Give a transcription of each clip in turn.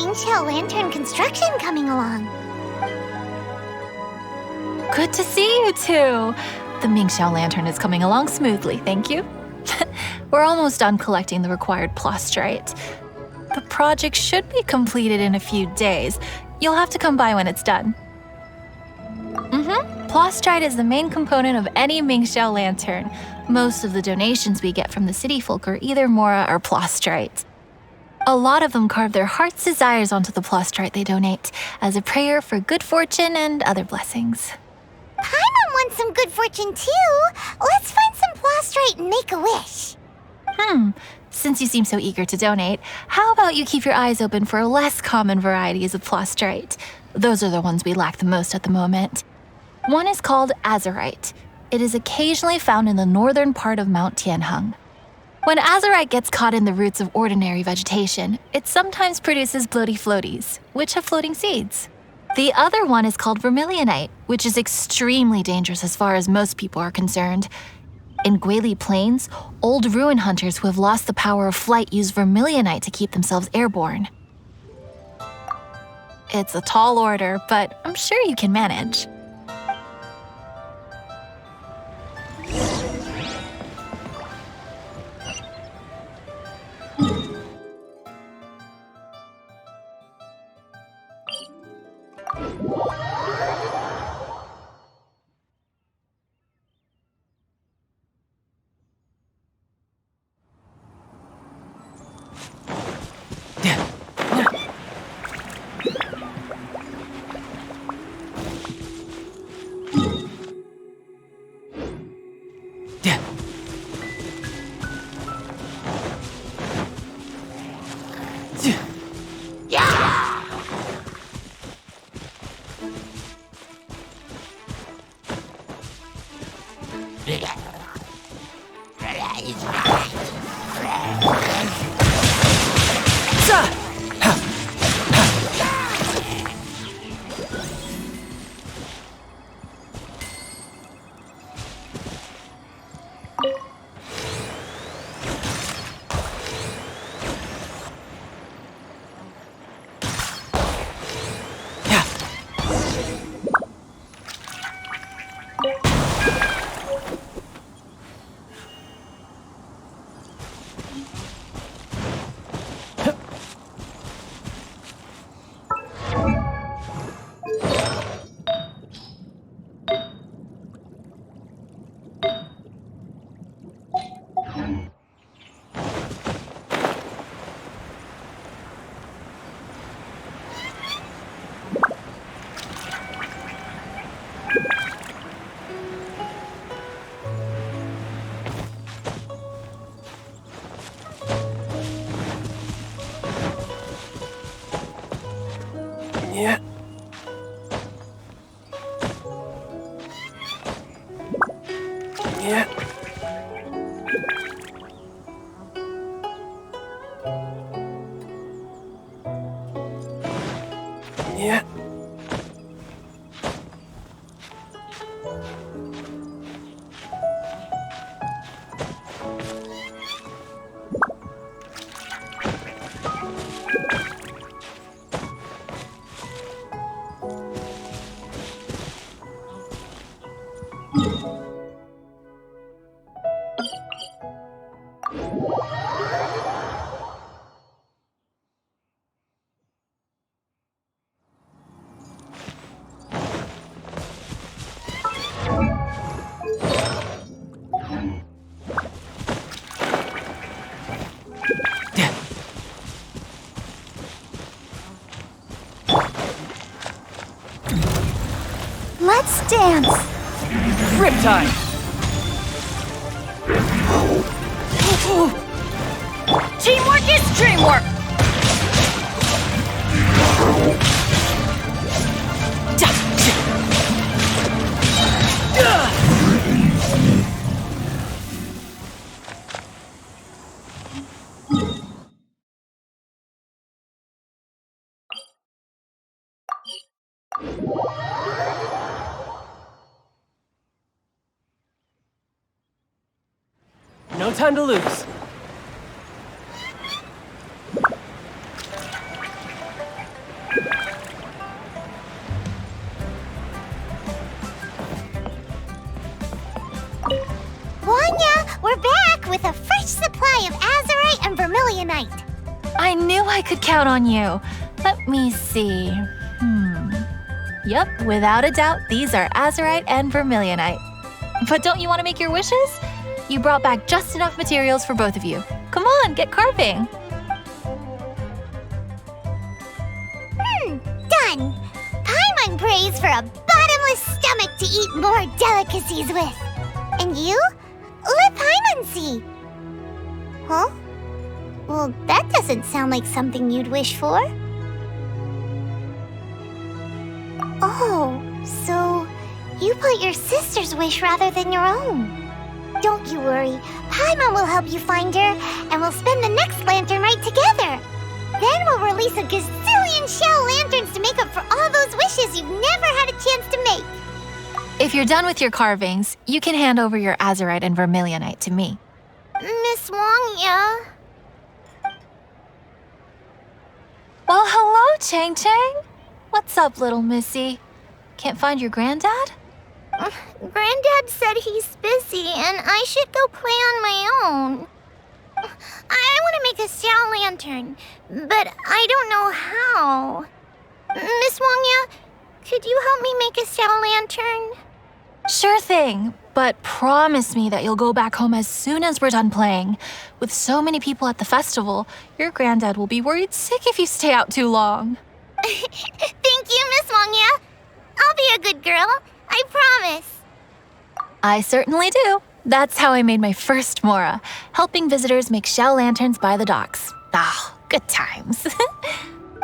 Xiao Lantern construction coming along? Good to see you two. The Xiao Lantern is coming along smoothly, thank you. We're almost done collecting the required plastrite. The project should be completed in a few days. You'll have to come by when it's done. Plastrite is the main component of any Xiao Lantern. Most of the donations we get from the city folk are either Mora or plastrite. A lot of them carve their heart's desires onto the plastrite they donate, as a prayer for good fortune and other blessings. Paimon wants some good fortune too. Let's find some plastrite and make a wish. Since you seem so eager to donate, how about you keep your eyes open for less common varieties of plastrite? Those are the ones we lack the most at the moment. One is called azurite. It is occasionally found in the northern part of Mount Tianheng. When azurite gets caught in the roots of ordinary vegetation, it sometimes produces bloaty floaties, which have floating seeds. The other one is called vermilionite, which is extremely dangerous as far as most people are concerned. In Guili Plains, old ruin hunters who have lost the power of flight use vermilionite to keep themselves airborne. It's a tall order, but I'm sure you can manage. Yeah. Yeah. Yeah. Let's dance. Riptide! Teamwork is dreamwork! No time to lose. We're back with a fresh supply of azurite and vermilionite. I knew I could count on you. Let me see. Yep, without a doubt, these are azurite and vermilionite. But don't you want to make your wishes? You brought back just enough materials for both of you. Come on, get carving. Done. Paimon prays for a bottomless stomach to eat more delicacies with. And you? Let Paimon see. Huh? Well, that doesn't sound like something you'd wish for. Oh, so you put your sister's wish rather than your own. Don't you worry. Paimon will help you find her, and we'll spend the next Lantern Rite together. Then we'll release a gazillion Xiao lanterns to make up for all those wishes you've never had a chance to make. If you're done with your carvings, you can hand over your azurite and vermilionite to me. Miss Wang, yeah? Well, hello, Chang Chang. What's up, little missy? Can't find your granddad? Granddad said he's busy and I should go play on my own. I want to make a Xiao lantern, but I don't know how. Miss Wangya, could you help me make a Xiao lantern? Sure thing, but promise me that you'll go back home as soon as we're done playing. With so many people at the festival, your granddad will be worried sick if you stay out too long. Thank you, Miss Wangya. I'll be a good girl, I promise. I certainly do. That's how I made my first Mora, helping visitors make Xiao lanterns by the docks. Ah, good times.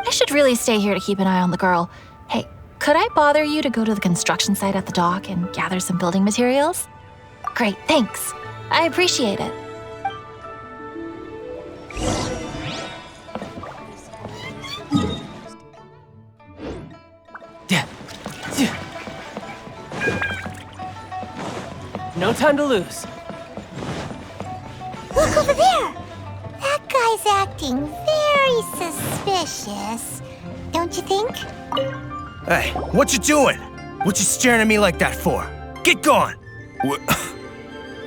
I should really stay here to keep an eye on the girl. Hey, could I bother you to go to the construction site at the dock and gather some building materials? Great, thanks. I appreciate it. No time to lose. Look over there! That guy's acting very suspicious. Don't you think? Hey, what you doing? What you staring at me like that for? Get gone!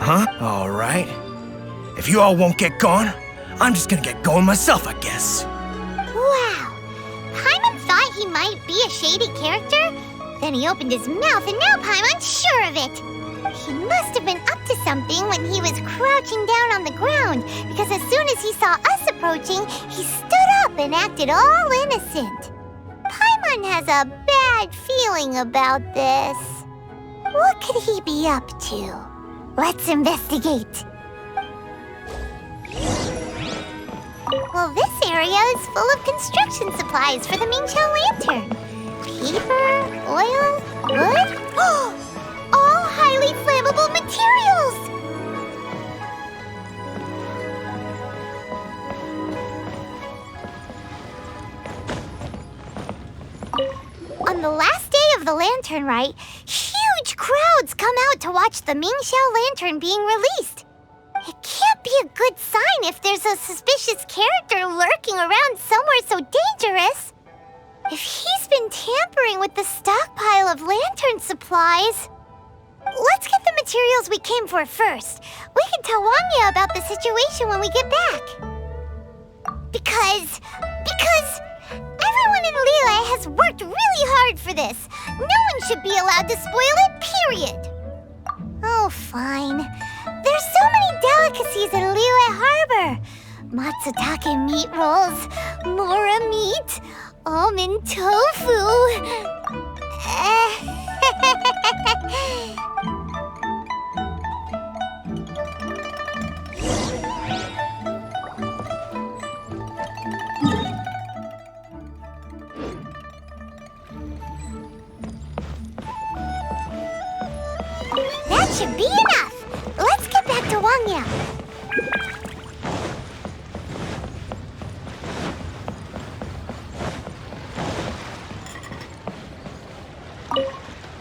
Huh? All right. If you all won't get gone, I'm just gonna get going myself, I guess. Wow. Paimon thought he might be a shady character. Then he opened his mouth and now Paimon's sure of it. He must have been up to something when he was crouching down on the ground, because as soon as he saw us approaching, he stood up and acted all innocent. Paimon has a bad feeling about this. What could he be up to? Let's investigate. Well, this area is full of construction supplies for the Mingqiao lantern. Paper, oil, wood. All highly flammable materials! On the last day of the Lantern Rite, huge crowds come out to watch the Mingqiao lantern being released. It can't be a good sign if there's a suspicious character lurking around somewhere so dangerous. If he's been tampering with the stockpile of lantern supplies... Let's get the materials we came for first. We can tell Wangya about the situation when we get back. Because everyone in Liyue has worked really hard for this. No one should be allowed to spoil it, period. Oh, fine. There's so many delicacies in Liyue Harbor. Matsutake meat rolls, mora meat, almond tofu. That should be enough. Let's get back to Wangya.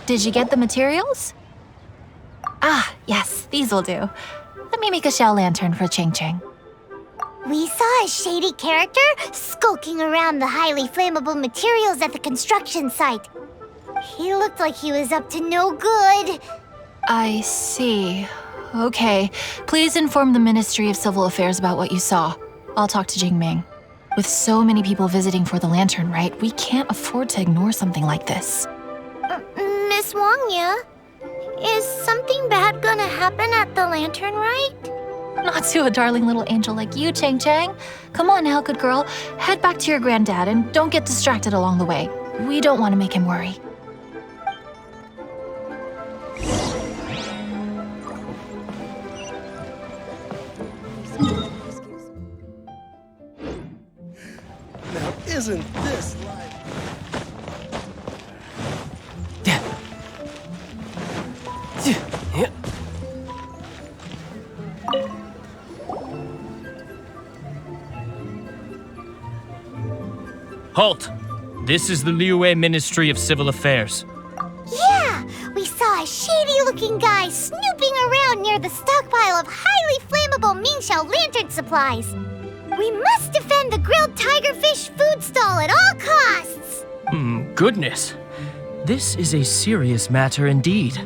Did you get the materials? Ah, yes, these will do. Let me make a Xiao lantern for Ching Ching. We saw a shady character skulking around the highly flammable materials at the construction site. He looked like he was up to no good. I see. Okay, please inform the Ministry of Civil Affairs about what you saw. I'll talk to Jingming. With so many people visiting for the Lantern Rite, we can't afford to ignore something like this. Miss Wangya, is something bad gonna happen at the Lantern Rite? Not to a darling little angel like you, Chang Chang. Come on now, good girl. Head back to your granddad and don't get distracted along the way. We don't want to make him worry. Now, isn't this life? Halt! This is the Liyue Ministry of Civil Affairs. Yeah, we saw a shady-looking guy snooping around near the stockpile of highly flammable Mingxiao lantern supplies. We must defend the grilled tigerfish food stall at all costs! Goodness. This is a serious matter indeed.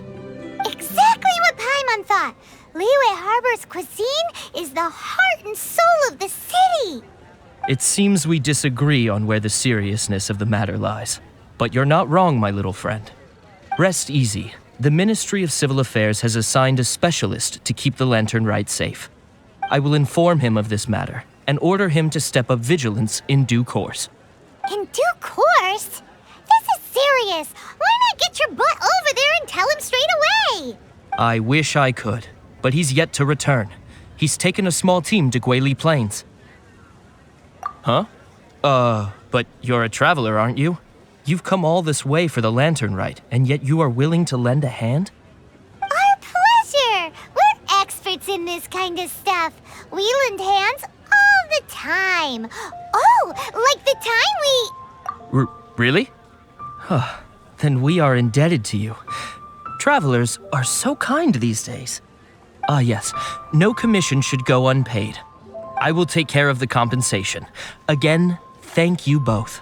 Exactly what Paimon thought. Liyue Harbor's cuisine is the heart and soul of the city. It seems we disagree on where the seriousness of the matter lies. But you're not wrong, my little friend. Rest easy. The Ministry of Civil Affairs has assigned a specialist to keep the Lantern Rite safe. I will inform him of this matter and order him to step up vigilance in due course. In due course? This is serious. Why not get your butt over there and tell him straight away? I wish I could, but he's yet to return. He's taken a small team to Guili Plains. Huh? But you're a traveler, aren't you? You've come all this way for the Lantern Rite, and yet you are willing to lend a hand? Our pleasure! We're experts in this kind of stuff. We lend hands all the time. Oh, like the time we... Really? Then we are indebted to you. Travelers are so kind these days. Yes. No commission should go unpaid. I will take care of the compensation. Again, thank you both.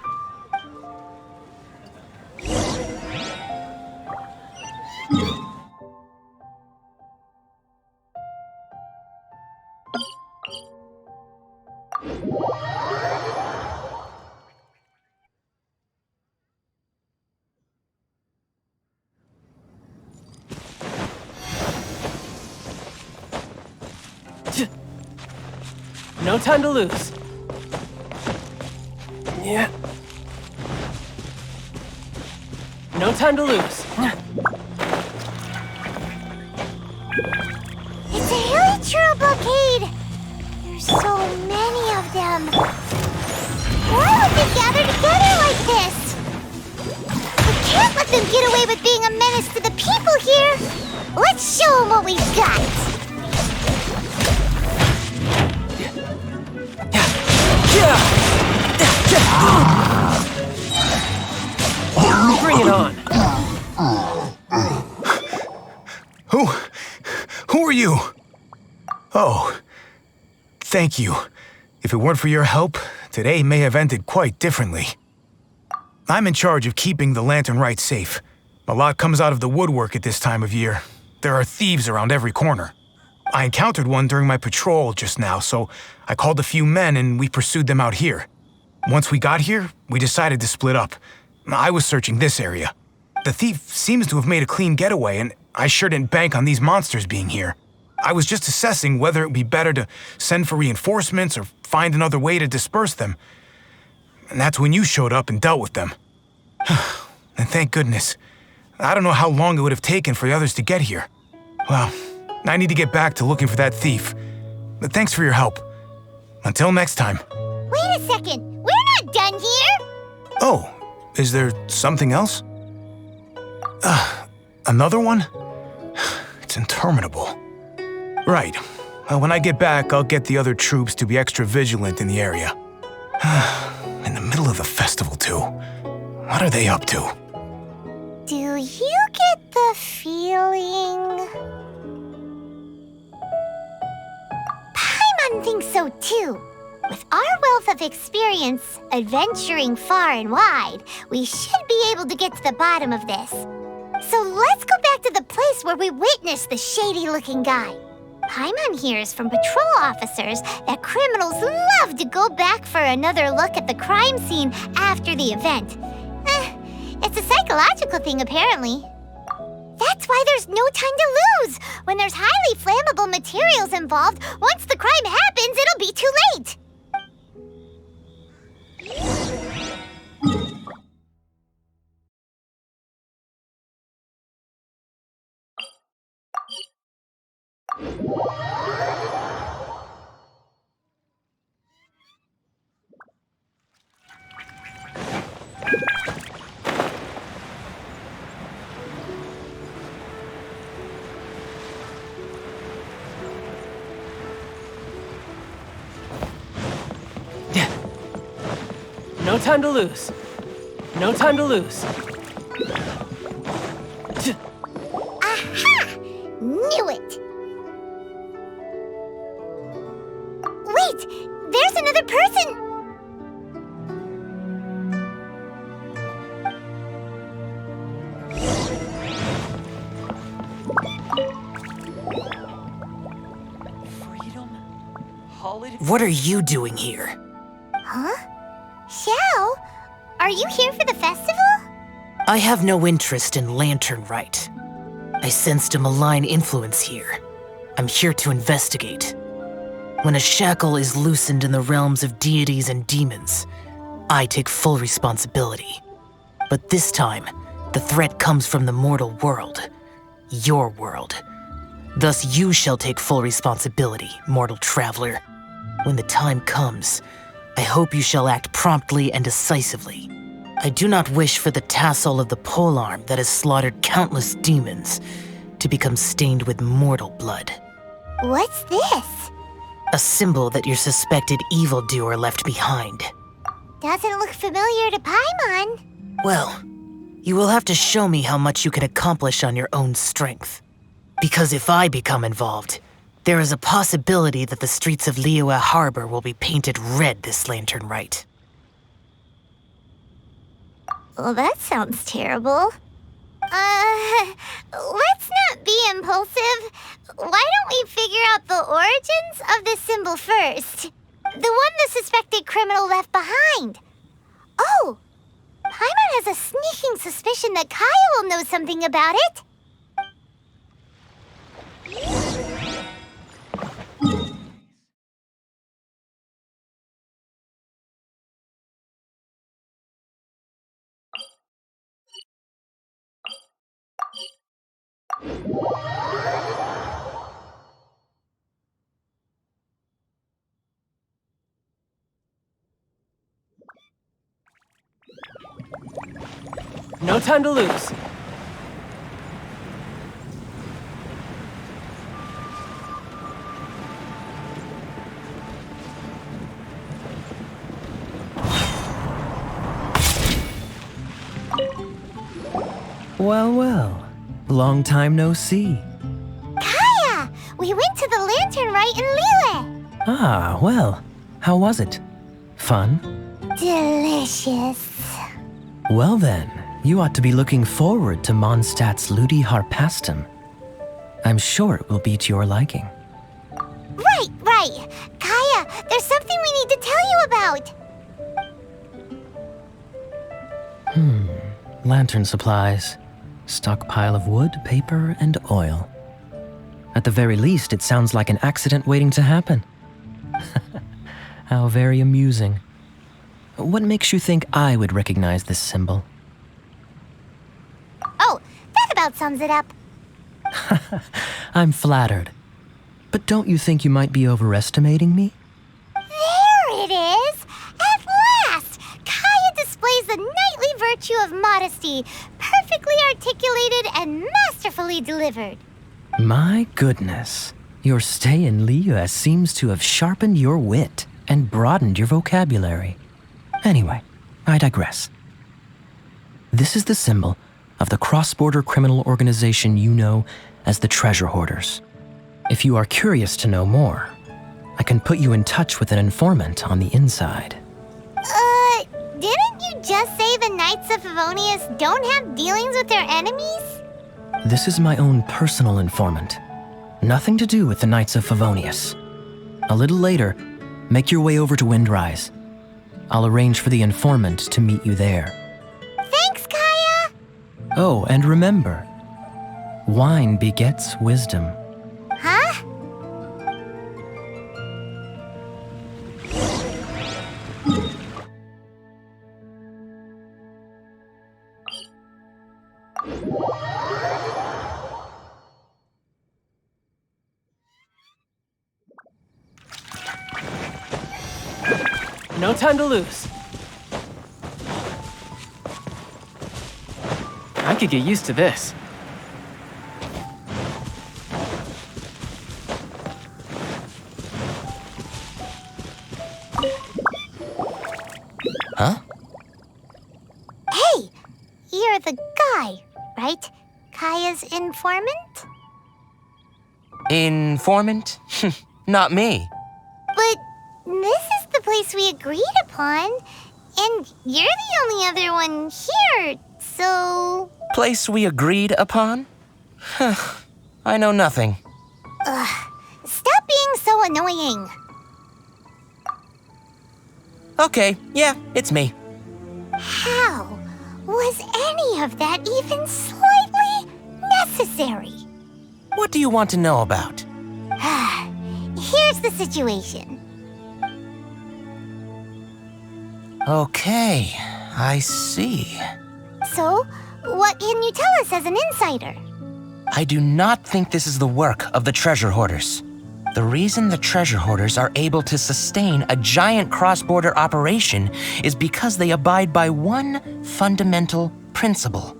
No time to lose. Yeah. No time to lose. It's a hilly trail blockade. There's so many of them. Why would they gather together like this? We can't let them get away with being a menace to the people here. Let's show them what we've got. Bring it on. Who are you? Oh, thank you. If it weren't for your help, today may have ended quite differently. I'm in charge of keeping the Lantern Rite safe. A lot comes out of the woodwork at this time of year. There are thieves around every corner. I encountered one during my patrol just now, so I called a few men and we pursued them out here. Once we got here, we decided to split up. I was searching this area. The thief seems to have made a clean getaway, and I sure didn't bank on these monsters being here. I was just assessing whether it would be better to send for reinforcements or find another way to disperse them. And that's when you showed up and dealt with them. And thank goodness. I don't know how long it would have taken for the others to get here. Well, I need to get back to looking for that thief. But thanks for your help. Until next time. Wait a second. We're not done here. Oh, is there something else? Another one? It's interminable. Right. When I get back, I'll get the other troops to be extra vigilant in the area. In the middle of the festival, too. What are they up to? Do you get the feeling... Paimon thinks so, too. With our wealth of experience, adventuring far and wide, we should be able to get to the bottom of this. So let's go back to the place where we witnessed the shady-looking guy. Paimon hears from patrol officers that criminals love to go back for another look at the crime scene after the event. It's a psychological thing, apparently. That's why there's no time to lose. When there's highly flammable materials involved, once the crime happens, it'll be too late. No time to lose. No time to lose. Aha! Knew it! Wait! There's another person! Freedom? Holiday? What are you doing here? Huh? Xiao? Are you here for the festival? I have no interest in Lantern Rite. I sensed a malign influence here. I'm here to investigate. When a shackle is loosened in the realms of deities and demons, I take full responsibility. But this time, the threat comes from the mortal world. Your world. Thus you shall take full responsibility, mortal traveler. When the time comes, I hope you shall act promptly and decisively. I do not wish for the tassel of the polearm that has slaughtered countless demons to become stained with mortal blood. What's this? A symbol that your suspected evildoer left behind. Doesn't look familiar to Paimon. Well, you will have to show me how much you can accomplish on your own strength. Because if I become involved, there is a possibility that the streets of Liyue Harbor will be painted red this Lantern Rite. Well, that sounds terrible. Let's not be impulsive. Why don't we figure out the origins of this symbol first? The one the suspected criminal left behind. Oh! Paimon has a sneaking suspicion that Kaya will know something about it. No time to lose. Well, well. Long time no see. Kaya! We went to the Lantern Rite in Liyue. Ah, well. How was it? Fun? Delicious. Well then, you ought to be looking forward to Mondstadt's Ludi Harpastum. I'm sure it will be to your liking. Right. Kaya, there's something we need to tell you about. Lantern supplies. Stockpile of wood, paper, and oil. At the very least, it sounds like an accident waiting to happen. How very amusing. What makes you think I would recognize this symbol? Oh, that about sums it up. I'm flattered. But don't you think you might be overestimating me? There it is! At last! Kaya displays the knightly virtue of modesty, perfectly articulated and masterfully delivered. My goodness. Your stay in Liyue seems to have sharpened your wit and broadened your vocabulary. Anyway, I digress. This is the symbol of the cross-border criminal organization you know as the Treasure Hoarders. If you are curious to know more, I can put you in touch with an informant on the inside. Didn't you just say the Knights of Favonius don't have dealings with their enemies? This is my own personal informant. Nothing to do with the Knights of Favonius. A little later, make your way over to Windrise. I'll arrange for the informant to meet you there. Thanks, Kaya! Oh, and remember, wine begets wisdom. Huh? No time to lose. I could get used to this. Huh? Hey! You're the guy, right? Kaya's informant? Informant? Not me. But this is the place we agreed upon, and you're the only other one here, so... Place we agreed upon? I know nothing. Stop being so annoying. Okay, yeah, it's me. How was any of that even slightly necessary? What do you want to know about? Here's the situation. Okay, I see. So, what can you tell us as an insider? I do not think this is the work of the treasure hoarders. The reason the treasure hoarders are able to sustain a giant cross-border operation is because they abide by one fundamental principle: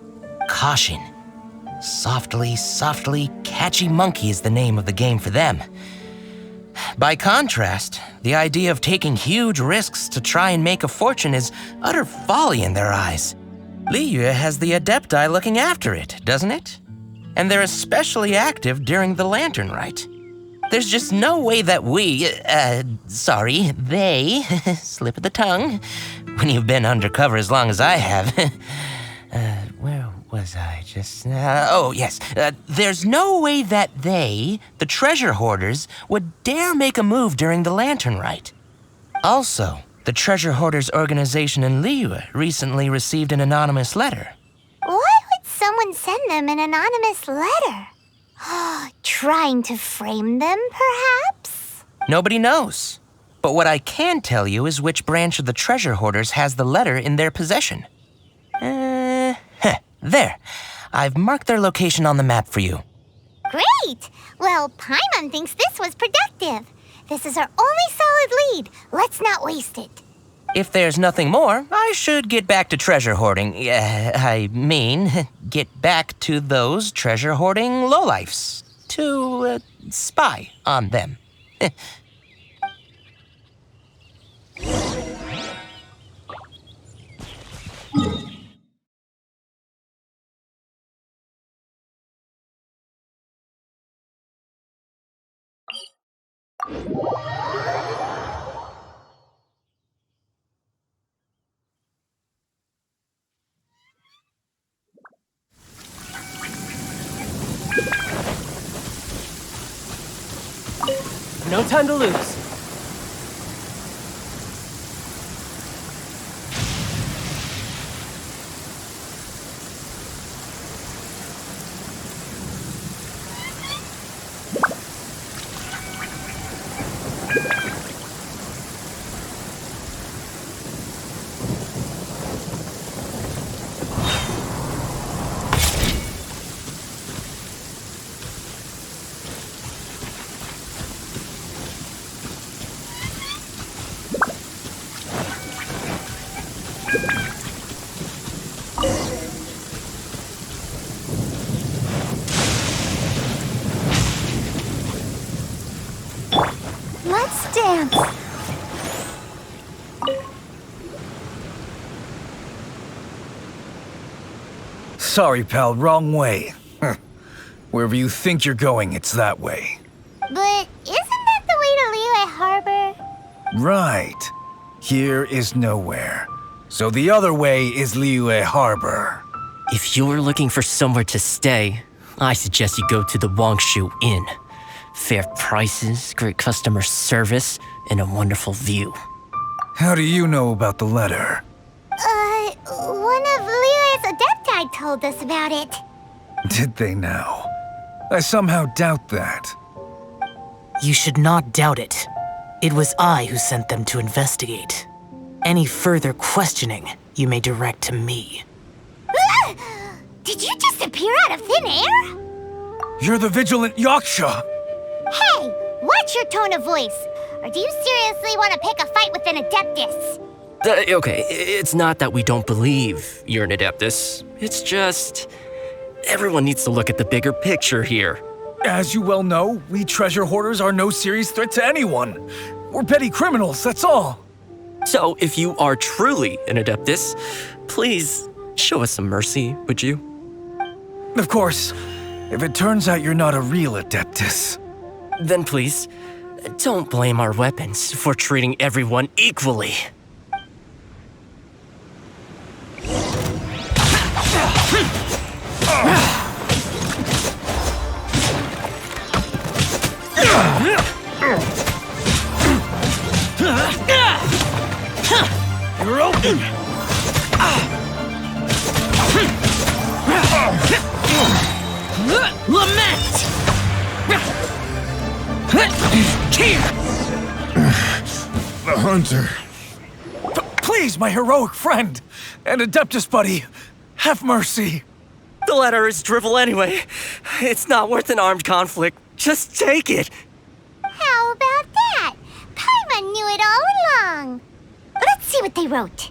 caution. Softly, softly, catchy monkey is the name of the game for them. By contrast, the idea of taking huge risks to try and make a fortune is utter folly in their eyes. Liyue has the Adepti looking after it, doesn't it? And they're especially active during the Lantern Rite. There's just no way that they, slip of the tongue, when you've been undercover as long as I have. Where was I just now? Oh, yes. There's no way that they, the treasure hoarders, would dare make a move during the Lantern Rite. Also, the treasure hoarders organization in Liyue recently received an anonymous letter. Why would someone send them an anonymous letter? Trying to frame them, perhaps? Nobody knows. But what I can tell you is which branch of the treasure hoarders has the letter in their possession. There. I've marked their location on the map for you. Great! Well, Paimon thinks this was productive. This is our only solid lead. Let's not waste it. If there's nothing more, I should get back to treasure hoarding. Get back to those treasure hoarding lowlifes. To spy on them. No time to lose. Let's dance. Sorry, pal, wrong way. Wherever you think you're going, it's that way. But isn't that the way to Liyue Harbor? Right. Here is nowhere. So the other way is Liyue Harbor. If you're looking for somewhere to stay, I suggest you go to the Wangshu Inn. Fair prices, great customer service, and a wonderful view. How do you know about the letter? One of Liyue's Adepti told us about it. Did they now? I somehow doubt that. You should not doubt it. It was I who sent them to investigate. Any further questioning you may direct to me. Did you just appear out of thin air? You're the vigilant Yaksha! Hey, watch your tone of voice. Or do you seriously want to pick a fight with an Adeptus? Okay, it's not that we don't believe you're an Adeptus. It's just... everyone needs to look at the bigger picture here. As you well know, we treasure hoarders are no serious threat to anyone. We're petty criminals, that's all. So, if you are truly an Adeptus, please show us some mercy, would you? Of course, if it turns out you're not a real Adeptus. Then please, don't blame our weapons for treating everyone equally. You're open! Lament! The hunter. Please, my heroic friend and Adeptus buddy, have mercy. The letter is drivel anyway. It's not worth an armed conflict. Just take it. How about that? Paimon knew it all along. Let's see what they wrote.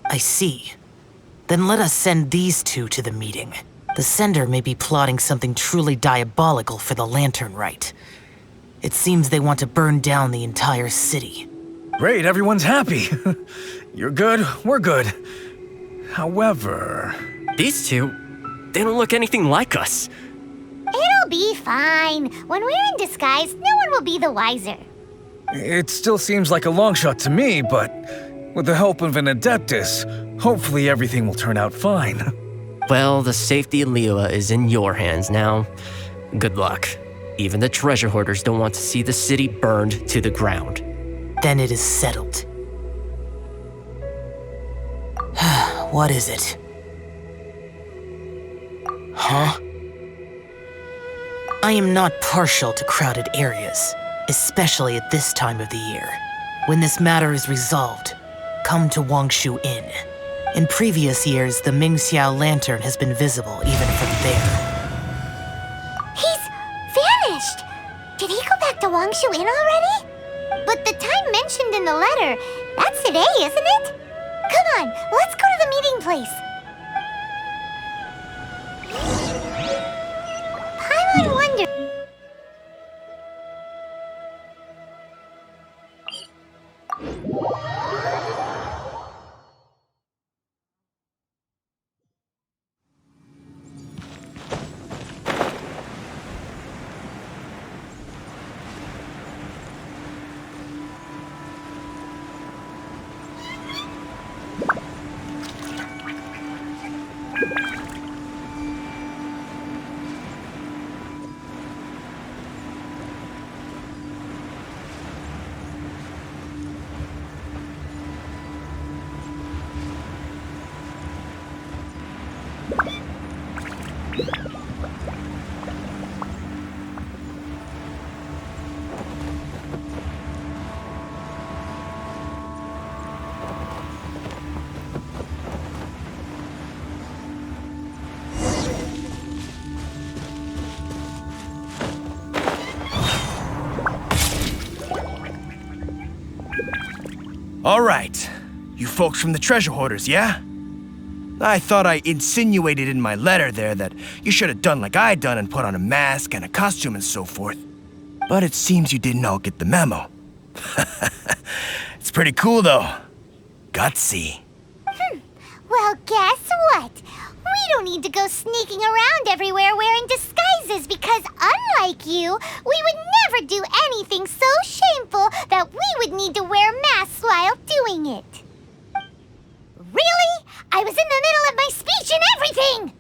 I see. Then let us send these two to the meeting. The sender may be plotting something truly diabolical for the Lantern Rite. It seems they want to burn down the entire city. Great, everyone's happy. You're good, we're good. However... These two, they don't look anything like us. It'll be fine. When we're in disguise, no one will be the wiser. It still seems like a long shot to me, but with the help of an Adeptus, hopefully everything will turn out fine. Well, the safety of Liyue is in your hands now. Good luck. Even the treasure hoarders don't want to see the city burned to the ground. Then it is settled. What is it? Huh? I am not partial to crowded areas, especially at this time of the year. When this matter is resolved, come to Wangshu Inn. In previous years, the Xiao lantern has been visible even from there. He's vanished! Did he go back to Wangshu Inn already? But the time mentioned in the letter, that's today, isn't it? Come on, let's go to the meeting place. Paimon wonders... All right, you folks from the treasure hoarders, yeah? I thought I insinuated in my letter there that you should have done like I done and put on a mask and a costume and so forth. But it seems you didn't all get the memo. It's pretty cool though. Gutsy. Well, guess what? don't need to go sneaking around everywhere wearing disguises because, unlike you, we would never do anything so shameful that we would need to wear masks while doing it. Really? I was in the middle of my speech and everything!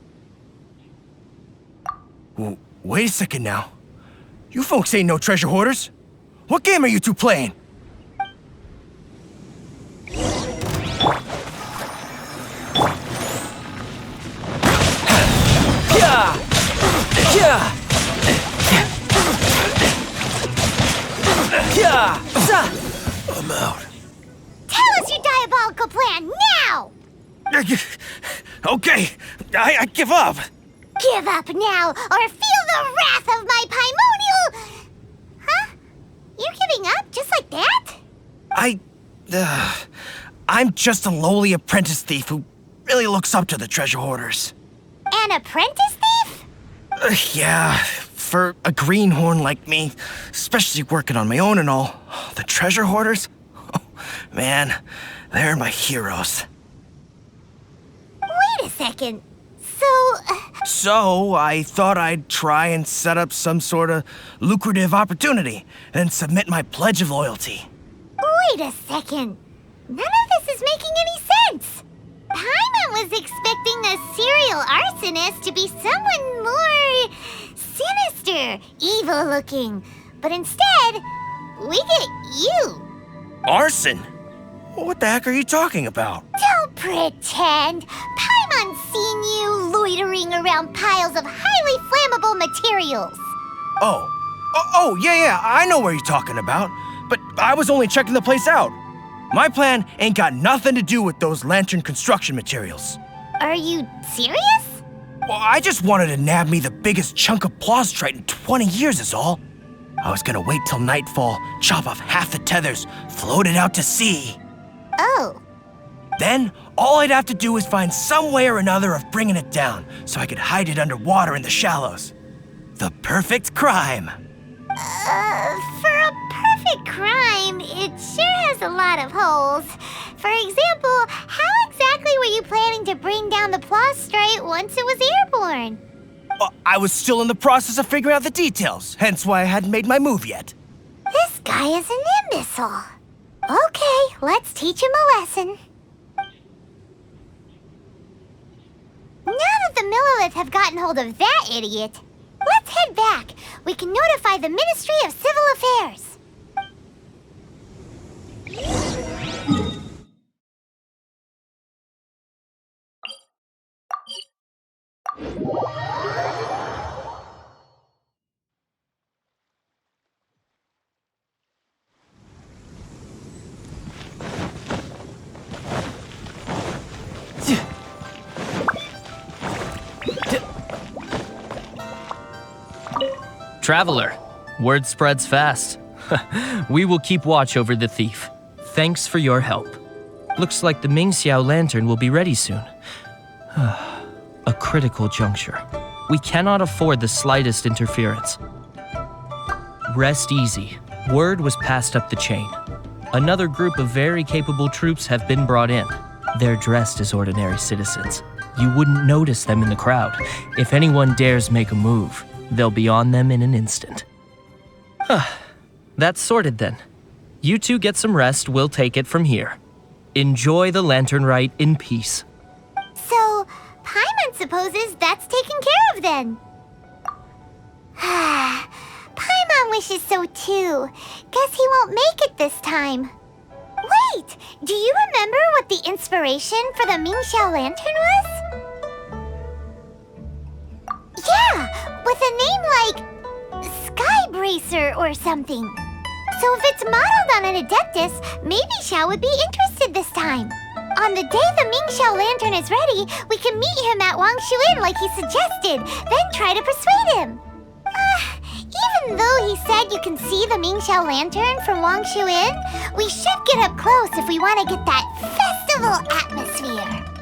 Well, wait a second now. You folks ain't no treasure hoarders. What game are you two playing? I'm out. Tell us your diabolical plan now! Okay, I give up. Give up now, or feel the wrath of my primordial... Huh? You're giving up just like that? I'm just a lowly apprentice thief who really looks up to the treasure hoarders. An apprentice thief? Yeah, for a greenhorn like me, especially working on my own and all, the treasure hoarders? Oh, man, they're my heroes. Wait a second. So, I thought I'd try and set up some sort of lucrative opportunity and submit my pledge of loyalty. Wait a second. None of this is making any sense. Paimon was expecting the serial arsonist to be someone more sinister, evil-looking. But instead, we get you. Arson? What the heck are you talking about? Don't pretend. Paimon's seen you loitering around piles of highly flammable materials. Oh, yeah, I know what you're talking about. But I was only checking the place out. My plan ain't got nothing to do with those lantern construction materials. Are you serious? Well, I just wanted to nab me the biggest chunk of plastrite in 20 years is all. I was gonna wait till nightfall, chop off half the tethers, float it out to sea. Oh. Then, all I'd have to do is find some way or another of bringing it down so I could hide it underwater in the shallows. The perfect crime. For a perfect crime, it sure has a lot of holes. For example, how exactly were you planning to bring down the plastrite once it was airborne? Well, I was still in the process of figuring out the details, hence why I hadn't made my move yet. This guy is an imbecile. Okay, let's teach him a lesson. Now that the Millilith have gotten hold of that idiot, let's head back. We can notify the Ministry of Civil Affairs. Traveler, word spreads fast. We will keep watch over the thief. Thanks for your help. Looks like the Xiao lantern will be ready soon. A critical juncture. We cannot afford the slightest interference. Rest easy. Word was passed up the chain. Another group of very capable troops have been brought in. They're dressed as ordinary citizens. You wouldn't notice them in the crowd. If anyone dares make a move, they'll be on them in an instant. That's sorted then. You two get some rest, we'll take it from here. Enjoy the Lantern Rite in peace. So, Paimon supposes that's taken care of then. Paimon wishes so too. Guess he won't make it this time. Wait, do you remember what the inspiration for the Xiao lantern was? Yeah, with a name like Skybracer or something. So if it's modeled on an Adeptus, maybe Xiao would be interested this time. On the day the Xiao lantern is ready, we can meet him at Wangshuin like he suggested, then try to persuade him. Even though he said you can see the Xiao lantern from Wangshuin, we should get up close if we want to get that festival atmosphere.